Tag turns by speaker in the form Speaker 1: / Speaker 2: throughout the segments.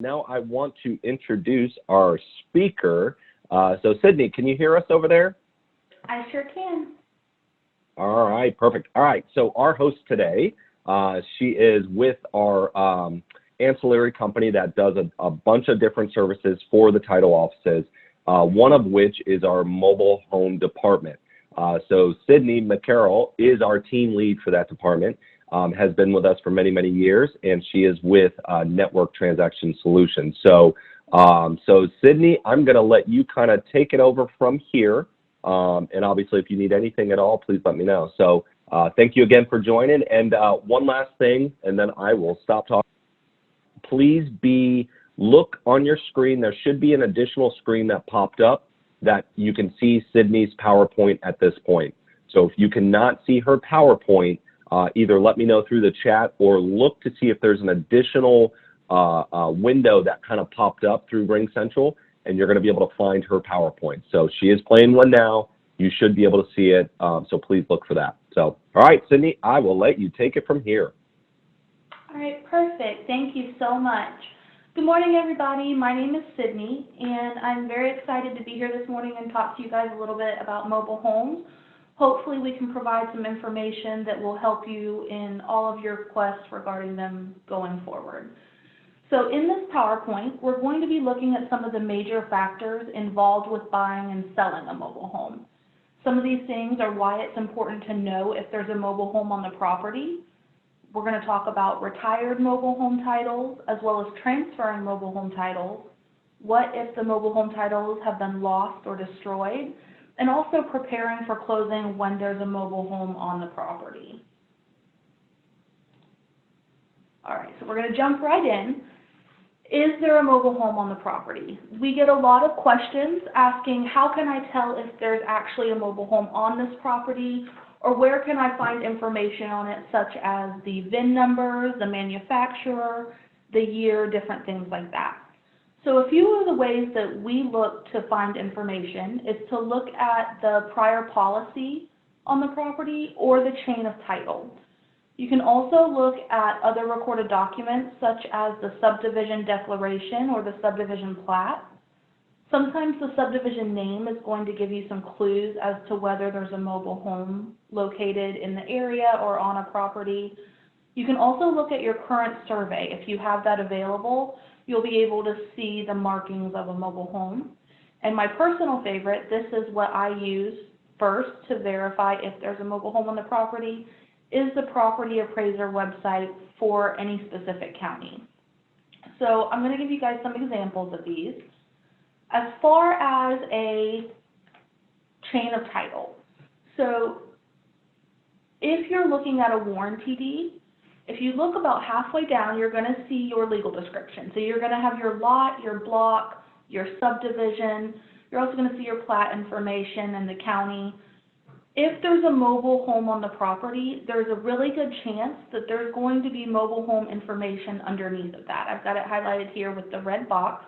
Speaker 1: Now I want to introduce our speaker. So Sydney, can you hear us over there?
Speaker 2: I sure can.
Speaker 1: All right, perfect. All right, so our host today, she is with our ancillary company that does a bunch of different services for the title offices, one of which is our mobile home department. So Sydney McCarroll is our team lead for that department, has been with us for many, many years, and she is with Network Transaction Solutions. So Sydney, I'm going to let you kind of take it over from here. And obviously, if you need anything at all, please let me know. So thank you again for joining. And one last thing, and then I will stop talking. Please look on your screen. There should be an additional screen that popped up that you can see Sydney's PowerPoint at this point. So if you cannot see her PowerPoint, either let me know through the chat or look to see if there's an additional window that kind of popped up through RingCentral, and you're going to be able to find her PowerPoint. So she is playing one now. You should be able to see it, so please look for that. So, all right, Sydney, I will let you take it from here.
Speaker 2: All right, perfect. Thank you so much. Good morning, everybody. My name is Sydney, and I'm very excited to be here this morning and talk to you guys a little bit about mobile homes. Hopefully, we can provide some information that will help you in all of your quests regarding them going forward. So in this PowerPoint, we're going to be looking at some of the major factors involved with buying and selling a mobile home. Some of these things are why it's important to know if there's a mobile home on the property. We're going to talk about retired mobile home titles as well as transferring mobile home titles. What if the mobile home titles have been lost or destroyed? And also preparing for closing when there's a mobile home on the property. All right, so we're going to jump right in. Is there a mobile home on the property? We get a lot of questions asking, how can I tell if there's actually a mobile home on this property, or where can I find information on it, such as the VIN numbers, the manufacturer, the year, different things like that. So a few of the ways that we look to find information is to look at the prior policy on the property or the chain of title. You can also look at other recorded documents such as the subdivision declaration or the subdivision plat. Sometimes the subdivision name is going to give you some clues as to whether there's a mobile home located in the area or on a property. You can also look at your current survey. If you have that available, you'll be able to see the markings of a mobile home. And my personal favorite, this is what I use first to verify if there's a mobile home on the property, is the property appraiser website for any specific county. So I'm going to give you guys some examples of these. As far as a chain of title, so if you're looking at a warranty deed, if you look about halfway down, you're going to see your legal description. So you're going to have your lot, your block, your subdivision. You're also going to see your plat information and the county. If there's a mobile home on the property, there's a really good chance that there's going to be mobile home information underneath of that. I've got it highlighted here with the red box.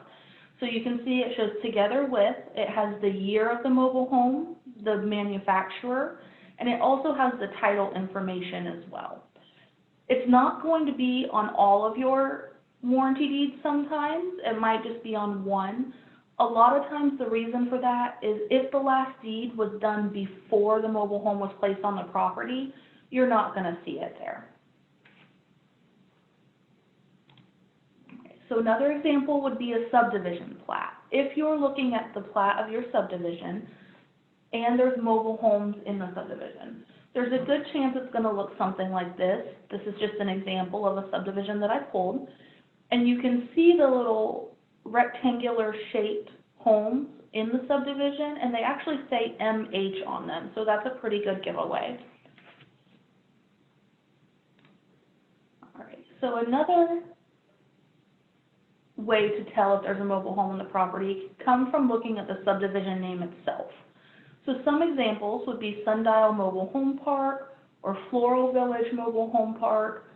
Speaker 2: So you can see it shows together with, it has the year of the mobile home, the manufacturer, and it also has the title information as well. It's not going to be on all of your warranty deeds sometimes. It might just be on one. A lot of times the reason for that is if the last deed was done before the mobile home was placed on the property, you're not going to see it there. Okay, so another example would be a subdivision plat. If you're looking at the plat of your subdivision and there's mobile homes in the subdivision, there's a good chance it's going to look something like this. This is just an example of a subdivision that I pulled. And you can see the little rectangular shaped homes in the subdivision, and they actually say MH on them, so that's a pretty good giveaway. All right, so another way to tell if there's a mobile home on the property comes from looking at the subdivision name itself. So some examples would be Sundial Mobile Home Park or Floral Village Mobile Home Park.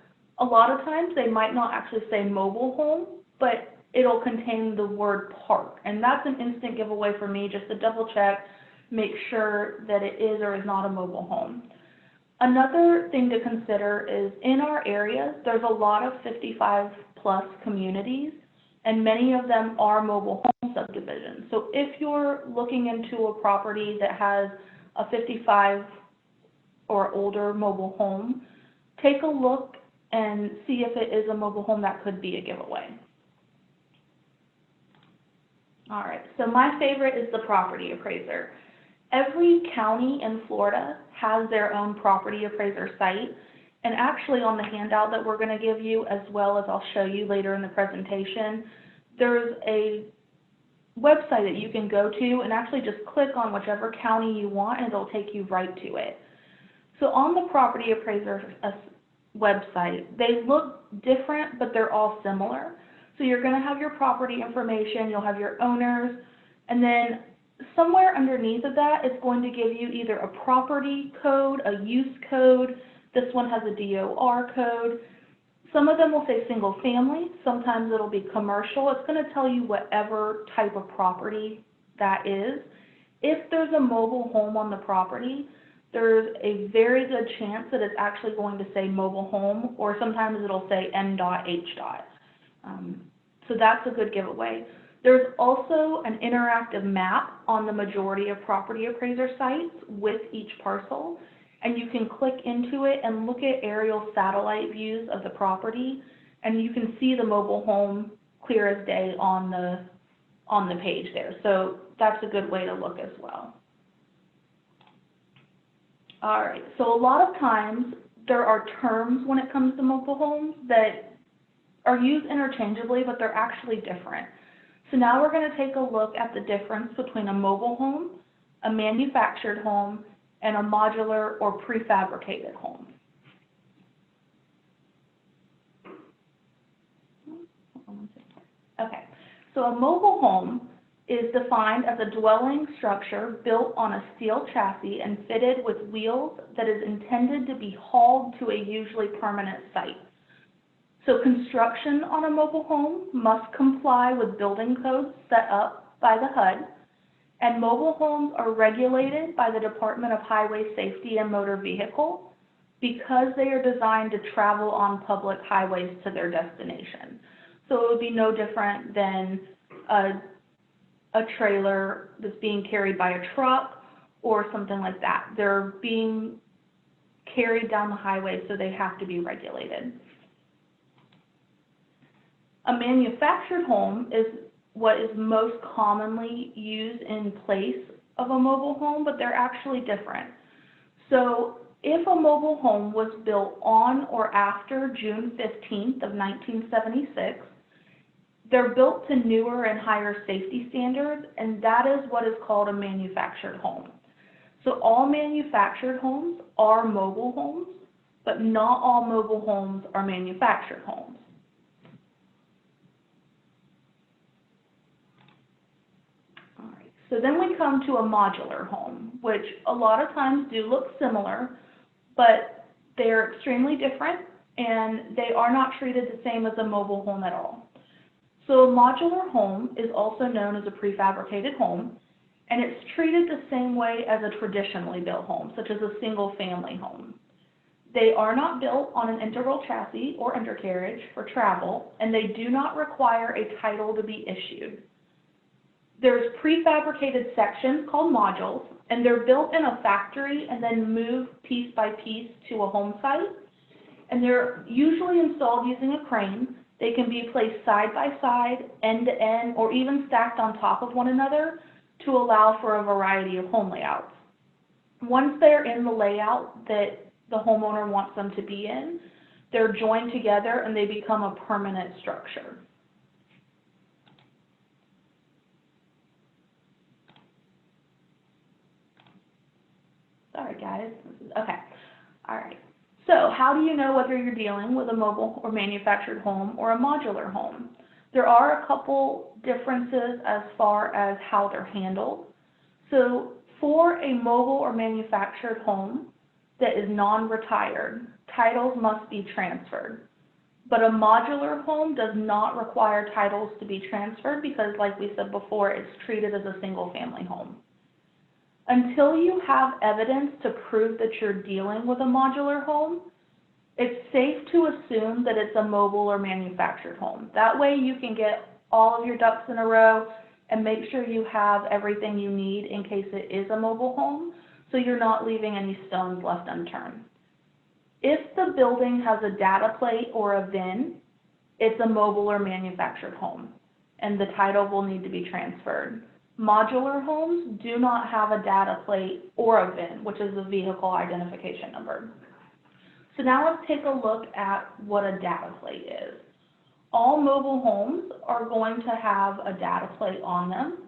Speaker 2: A lot of times they might not actually say mobile home, but it'll contain the word park, and that's an instant giveaway for me, just to double check, make sure that it is or is not a mobile home. Another thing to consider is in our area, there's a lot of 55 plus communities, and many of them are mobile home subdivisions. So if you're looking into a property that has a 55 or older mobile home, take a look and see if it is a mobile home that could be a giveaway. All right, so my favorite is the property appraiser. Every county in Florida has their own property appraiser site, and actually on the handout that we're going to give you, as well as I'll show you later in the presentation, there's a website that you can go to and actually just click on whichever county you want and it'll take you right to it. So on the property appraiser website, they look different, but they're all similar. So you're going to have your property information, you'll have your owners, and then somewhere underneath of that, it's going to give you either a property code, a use code. This one has a DOR code. Some of them will say single family. Sometimes it'll be commercial. It's going to tell you whatever type of property that is. If there's a mobile home on the property, there's a very good chance that it's actually going to say mobile home, or sometimes it'll say M.H. So that's a good giveaway. There's also an interactive map on the majority of property appraiser sites with each parcel, and you can click into it and look at aerial satellite views of the property, and you can see the mobile home clear as day on the page there. So that's a good way to look as well. All right, so a lot of times there are terms when it comes to mobile homes that are used interchangeably, but they're actually different. So now we're going to take a look at the difference between a mobile home, a manufactured home, and a modular or prefabricated home. Okay, so a mobile home is defined as a dwelling structure built on a steel chassis and fitted with wheels that is intended to be hauled to a usually permanent site. So construction on a mobile home must comply with building codes set up by the HUD, and mobile homes are regulated by the Department of Highway Safety and Motor Vehicle because they are designed to travel on public highways to their destination. So it would be no different than a trailer that's being carried by a truck or something like that. They're being carried down the highway, so they have to be regulated. A manufactured home is what is most commonly used in place of a mobile home, but they're actually different. So if a mobile home was built on or after June 15th of 1976, they're built to newer and higher safety standards, and that is what is called a manufactured home. So all manufactured homes are mobile homes, but not all mobile homes are manufactured homes. So then we come to a modular home, which a lot of times do look similar, but they're extremely different and they are not treated the same as a mobile home at all. So a modular home is also known as a prefabricated home, and it's treated the same way as a traditionally built home, such as a single family home. They are not built on an integral chassis or undercarriage for travel, and they do not require a title to be issued. There's prefabricated sections called modules, and they're built in a factory and then moved piece by piece to a home site. And they're usually installed using a crane. They can be placed side by side, end to end, or even stacked on top of one another to allow for a variety of home layouts. Once they're in the layout that the homeowner wants them to be in, they're joined together and they become a permanent structure. Sorry, guys. Okay. All right. So how do you know whether you're dealing with a mobile or manufactured home or a modular home? There are a couple differences as far as how they're handled. So for a mobile or manufactured home that is non-retired, titles must be transferred. But a modular home does not require titles to be transferred because, like we said before, it's treated as a single-family home. Until you have evidence to prove that you're dealing with a modular home, it's safe to assume that it's a mobile or manufactured home. That way you can get all of your ducks in a row and make sure you have everything you need in case it is a mobile home, so you're not leaving any stones left unturned. If the building has a data plate or a VIN, it's a mobile or manufactured home, and the title will need to be transferred. Modular homes do not have a data plate or a VIN, which is a vehicle identification number. So now let's take a look at what a data plate is. All mobile homes are going to have a data plate on them.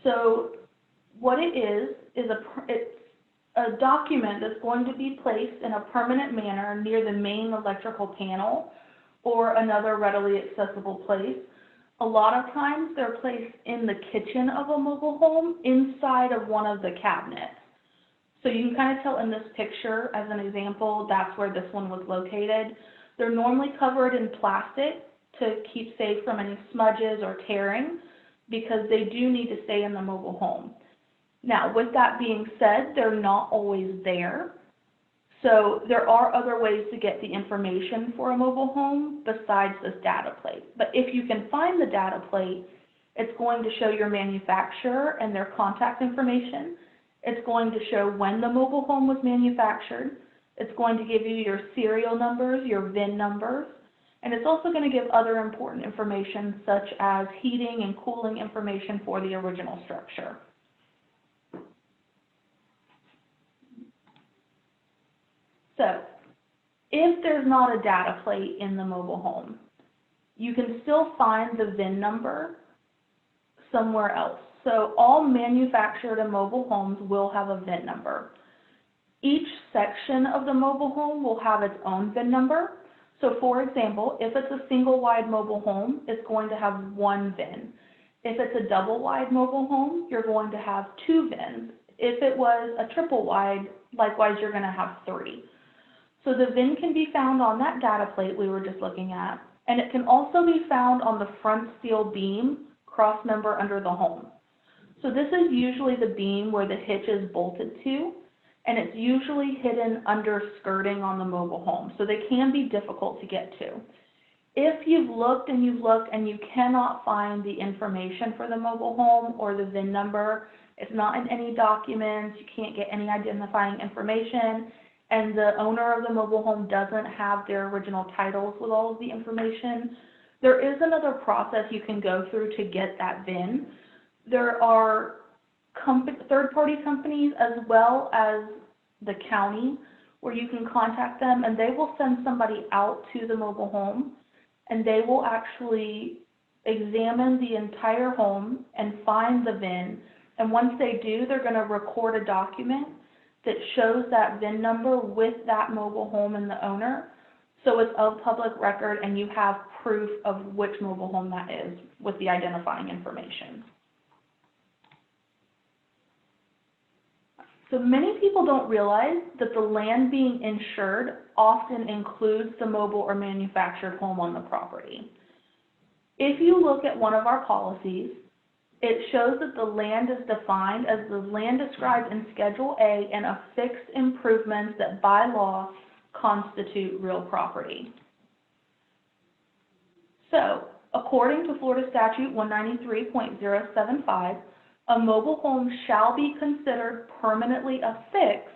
Speaker 2: So what it is it's a document that's going to be placed in a permanent manner near the main electrical panel or another readily accessible place. A lot of times they're placed in the kitchen of a mobile home inside of one of the cabinets. So you can kind of tell in this picture, as an example, that's where this one was located. They're normally covered in plastic to keep safe from any smudges or tearing, because they do need to stay in the mobile home. Now, with that being said, they're not always there. So there are other ways to get the information for a mobile home besides this data plate. But if you can find the data plate, it's going to show your manufacturer and their contact information. It's going to show when the mobile home was manufactured. It's going to give you your serial numbers, your VIN numbers, and it's also going to give other important information such as heating and cooling information for the original structure. So, if there's not a data plate in the mobile home, you can still find the VIN number somewhere else. So all manufactured and mobile homes will have a VIN number. Each section of the mobile home will have its own VIN number. So for example, if it's a single wide mobile home, it's going to have one VIN. If it's a double wide mobile home, you're going to have two VINs. If it was a triple wide, likewise, you're going to have three. So the VIN can be found on that data plate we were just looking at, and it can also be found on the front steel beam cross member under the home. So this is usually the beam where the hitch is bolted to, and it's usually hidden under skirting on the mobile home, so they can be difficult to get to. If you've looked and you cannot find the information for the mobile home or the VIN number, it's not in any documents, you can't get any identifying information, and the owner of the mobile home doesn't have their original titles with all of the information, there is another process you can go through to get that VIN. There are third-party companies as well as the county where you can contact them, and they will send somebody out to the mobile home, and they will actually examine the entire home and find the VIN. And once they do, they're going to record a document that shows that VIN number with that mobile home and the owner. So it's of public record, and you have proof of which mobile home that is with the identifying information. So many people don't realize that the land being insured often includes the mobile or manufactured home on the property. If you look at one of our policies, it shows that the land is defined as the land described in Schedule A and affixed improvements that by law constitute real property. So, according to Florida Statute 193.075, a mobile home shall be considered permanently affixed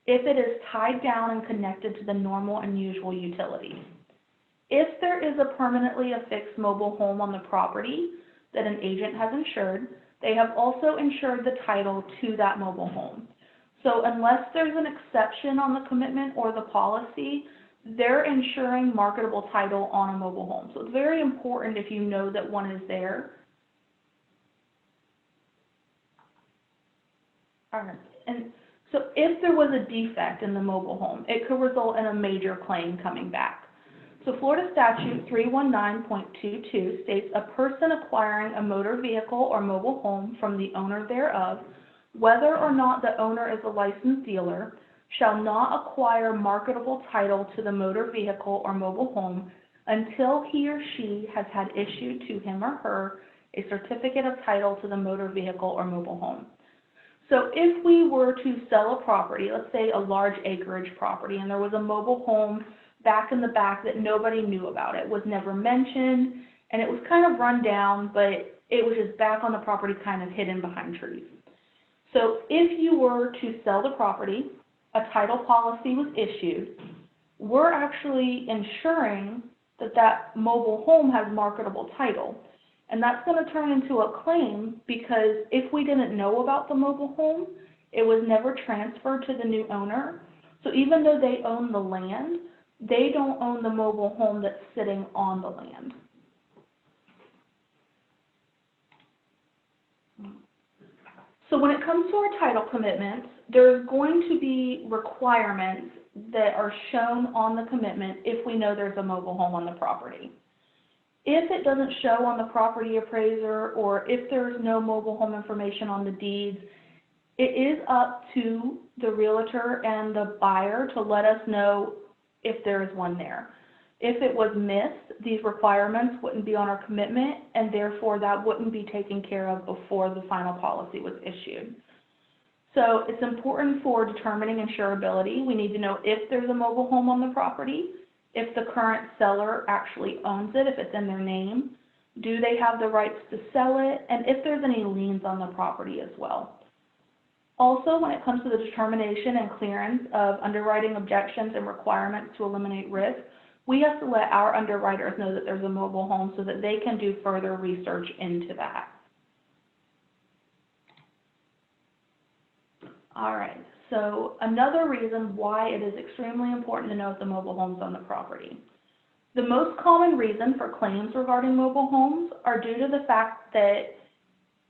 Speaker 2: if it is tied down and connected to the normal and usual utilities. If there is a permanently affixed mobile home on the property that an agent has insured, they have also insured the title to that mobile home. So unless there's an exception on the commitment or the policy, they're insuring marketable title on a mobile home. So it's very important if you know that one is there. All right. And so if there was a defect in the mobile home, it could result in a major claim coming back. So Florida Statute 319.22 states a person acquiring a motor vehicle or mobile home from the owner thereof, whether or not the owner is a licensed dealer, shall not acquire marketable title to the motor vehicle or mobile home until he or she has had issued to him or her a certificate of title to the motor vehicle or mobile home. So if we were to sell a property, let's say a large acreage property, and there was a mobile home back in the back that nobody knew about, it was never mentioned, and it was kind of run down, but it was just back on the property, kind of hidden behind trees. So if you were to sell the property, a title policy was issued, we're actually ensuring that that mobile home has marketable title. And that's going to turn into a claim, because if we didn't know about the mobile home, it was never transferred to the new owner. So even though they own the land, they don't own the mobile home that's sitting on the land. So when it comes to our title commitments, there's going to be requirements that are shown on the commitment if we know there's a mobile home on the property. If it doesn't show on the property appraiser, or if there's no mobile home information on the deeds, it is up to the realtor and the buyer to let us know if there is one there. If it was missed, these requirements wouldn't be on our commitment, and therefore that wouldn't be taken care of before the final policy was issued. So it's important for determining insurability. We need to know if there's a mobile home on the property, if the current seller actually owns it, if it's in their name, do they have the rights to sell it, and if there's any liens on the property as well. Also, when it comes to the determination and clearance of underwriting objections and requirements to eliminate risk, we have to let our underwriters know that there's a mobile home so that they can do further research into that. All right, so another reason why it is extremely important to know if the mobile home's on the property. The most common reason for claims regarding mobile homes are due to the fact that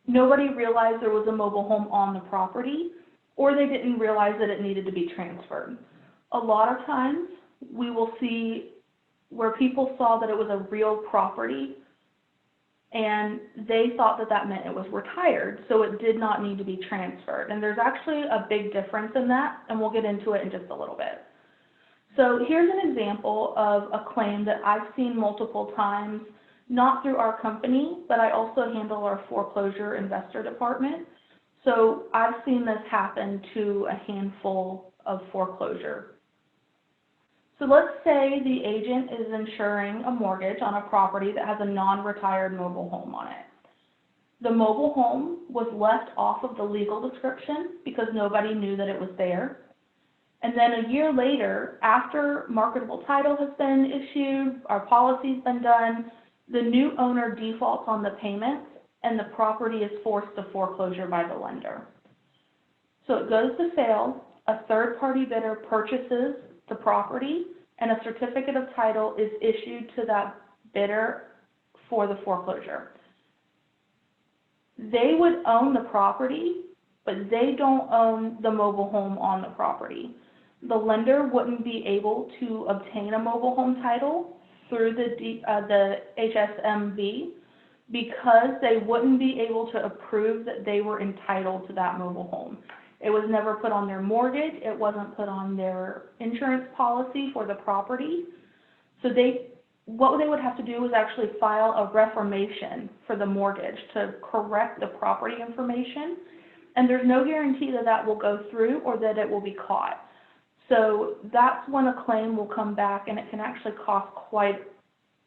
Speaker 2: nobody realized there was a mobile home on the property, or they didn't realize that it needed to be transferred. A lot of times we will see where people saw that it was a real property and they thought that that meant it was retired, so it did not need to be transferred. And there's actually a big difference in that, and we'll get into it in just a little bit. So here's an example of a claim that I've seen multiple times, not through our company, but I also handle our foreclosure investor department. So I've seen this happen to a handful of foreclosure. So let's say the agent is insuring a mortgage on a property that has a non-retired mobile home on it. The mobile home was left off of the legal description because nobody knew that it was there. And then a year later, after marketable title has been issued, our policy's been done, the new owner defaults on the payments and the property is forced to foreclosure by the lender. So it goes to sale, a third-party bidder purchases the property, and a certificate of title is issued to that bidder for the foreclosure. They would own the property, but they don't own the mobile home on the property. The lender wouldn't be able to obtain a mobile home title through the HSMV because they wouldn't be able to approve that they were entitled to that mobile home. It was never put on their mortgage. It wasn't put on their insurance policy for the property. So what they would have to do is actually file a reformation for the mortgage to correct the property information. And there's no guarantee that that will go through or that it will be caught. So that's when a claim will come back, and it can actually cost quite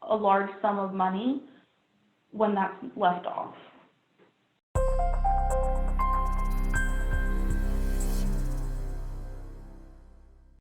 Speaker 2: a large sum of money when that's left off.